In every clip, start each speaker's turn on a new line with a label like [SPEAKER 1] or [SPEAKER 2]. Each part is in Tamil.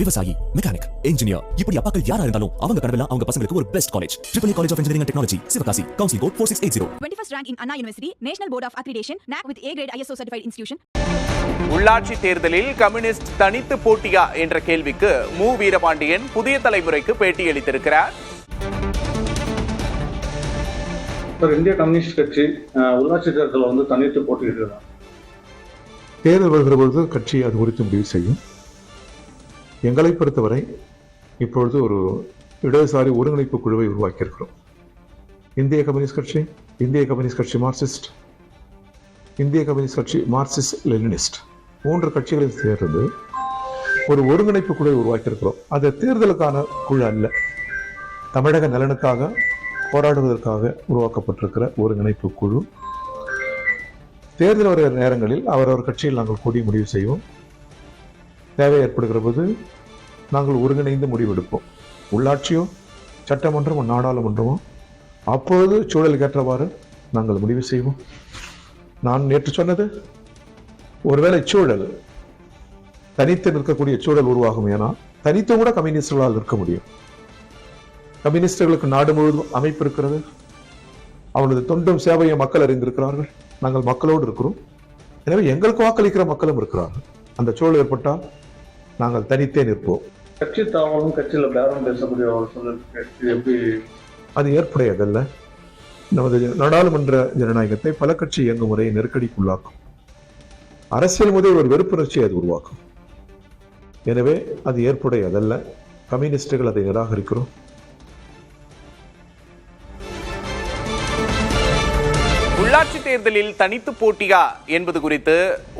[SPEAKER 1] விவசாயி, மெக்கானிக், இன்ஜினியர், இப்படி அப்பாக்கள் யாரா இருந்தாலும் அவங்க கனவெல்லாம் அவங்க பசங்களுக்கு ஒரு best college. Triple college of engineering and technology, Sivakasi. Counselling code 4680.
[SPEAKER 2] 21st rank in Anna University, National Board of Accreditation, NAC with A grade ISO certified institution.
[SPEAKER 3] உள்ளாட்சி தேர்தலில் கம்யூனிஸ்ட் தனித்து போட்டியா என்ற கேள்விக்கு மு வீரபாண்டியன் புதிய தலைமுறைக்கு பேட்டியளித்திருக்கிறார்.
[SPEAKER 4] இந்திய கம்யூனிஸ்ட் கட்சி உள்ளாட்சி தேர்தலில் தனித்து போட்டியிடுகிறார்.
[SPEAKER 5] தேர்தல் வருகிற பொழுது கட்சி அது குறித்து முடிவு செய்யும். எங்களை பொறுத்தவரை இப்பொழுது ஒரு இடதுசாரி ஒருங்கிணைப்பு குழுவை உருவாக்கியிருக்கிறோம். இந்திய கம்யூனிஸ்ட் கட்சி, இந்திய கம்யூனிஸ்ட் கட்சி மார்க்சிஸ்ட், இந்திய கம்யூனிஸ்ட் கட்சி மார்க்சிஸ்ட் லெனினிஸ்ட், 3 கட்சிகளில் சேர்ந்து ஒரு ஒருங்கிணைப்பு குழுவை உருவாக்கியிருக்கிறோம். அது தேர்தலுக்கான குழு அல்ல, தமிழக நலனுக்காக போராடுவதற்காக உருவாக்கப்பட்டிருக்கிற ஒருங்கிணைப்பு குழு. தேர்தல் வருகிற நேரங்களில் அவரவர் கட்சியில் நாங்கள் கூடி முடிவு செய்வோம். தேவை ஏற்படுகிற போது நாங்கள் ஒருங்கிணைந்து முடிவெடுப்போம். உள்ளாட்சியோ சட்டமன்றமோ நாடாளுமன்றமோ அப்பொழுது சூழலுக்கு ஏற்றவாறு நாங்கள் முடிவு செய்வோம். நான் நேற்று சொன்னது, ஒருவேளை சூழல் தனித்து நிற்கக்கூடிய சூழல் உருவாகும். ஏன்னா தனித்து கூட கம்யூனிஸ்டுகளால் இருக்க முடியும். கம்யூனிஸ்டுகளுக்கு நாடு முழுவதும் அமைப்பு இருக்கிறது. அவனது தொண்டும் சேவையை மக்கள் அறிந்திருக்கிறார்கள். நாங்கள் மக்களோடு இருக்கிறோம். எனவே எங்களுக்கு வாக்களிக்கிற மக்களும் இருக்கிறார்கள். அந்த சூழல் ஏற்பட்டால் நாங்கள் தனித்தே நிற்போம்.
[SPEAKER 4] கட்சி தாவலும் கட்சியில பேரம் பேசக்கூடிய ஒரு சூழல் எப்படி
[SPEAKER 5] அது ஏற்புடையதல்ல. நமது நாடாளுமன்ற ஜனநாயகத்தை பல கட்சி இயங்கும் முறையை நெருக்கடிக்குள்ளாக்கும். அரசியல் முதல் ஒரு வெறுப்புணர்ச்சியை அது உருவாக்கும். எனவே அது ஏற்புடையதல்ல. கம்யூனிஸ்டுகள் அதை நிராகரிக்கிறோம்.
[SPEAKER 3] உள்ளாட்சி தேர்தலில் தனித்து போட்டியா என்பது குறித்து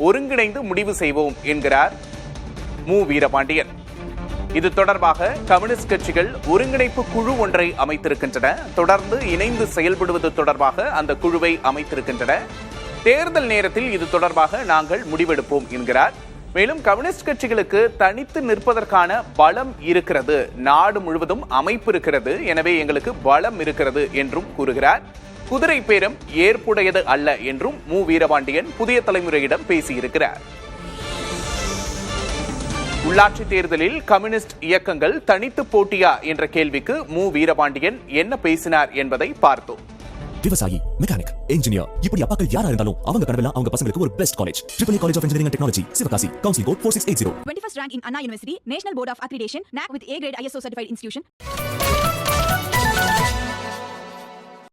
[SPEAKER 3] ஒருங்கிணைந்து முடிவு செய்வோம் என்கிறார் மு வீரபாண்டியன். இது தொடர்பாக கம்யூனிஸ்ட் கட்சிகள் ஒருங்கிணைப்பு குழு ஒன்றை அமைத்திருக்கின்றன. தொடர்ந்து இணைந்து செயல்படுவது தொடர்பாக அந்த குழுவை அமைத்திருக்கின்றன. தேர்தல் நேரத்தில் இது தொடர்பாக நாங்கள் முடிவெடுப்போம் என்கிறார். மேலும் கம்யூனிஸ்ட் கட்சிகளுக்கு தனித்து நிற்பதற்கான பலம் இருக்கிறது, நாடு முழுவதும் அமைப்பு இருக்கிறது, எனவே எங்களுக்கு பலம் இருக்கிறது என்றும் கூறுகிறார். குதிரை பேரம் ஏற்புடையது அல்ல என்றும் மு வீரபாண்டியன் புதிய தலைமுறையிடம் பேசியிருக்கிறார். உள்ளாட்சி தேர்தலில் கம்யூனிஸ்ட் இயக்கங்கள் தனித்து போட்டியா என்ற கேள்விக்கு மு வீரபாண்டியன் என்ன பேசினார் என்பதை பார்த்தோம்.
[SPEAKER 1] விவசாயி, மெக்கானிக், இன்ஜினியர், இப்படி அப்பாக்கள் யாரா இருந்தாலும் அவங்க கனவெல்லாம் அவங்க பசங்களுக்கு ஒரு best college. Triple college of engineering and technology, Sivakasi. Counselling code 4680.
[SPEAKER 2] 21st rank in Anna University, National Board of Accreditation, NAC with A grade ISO certified institution.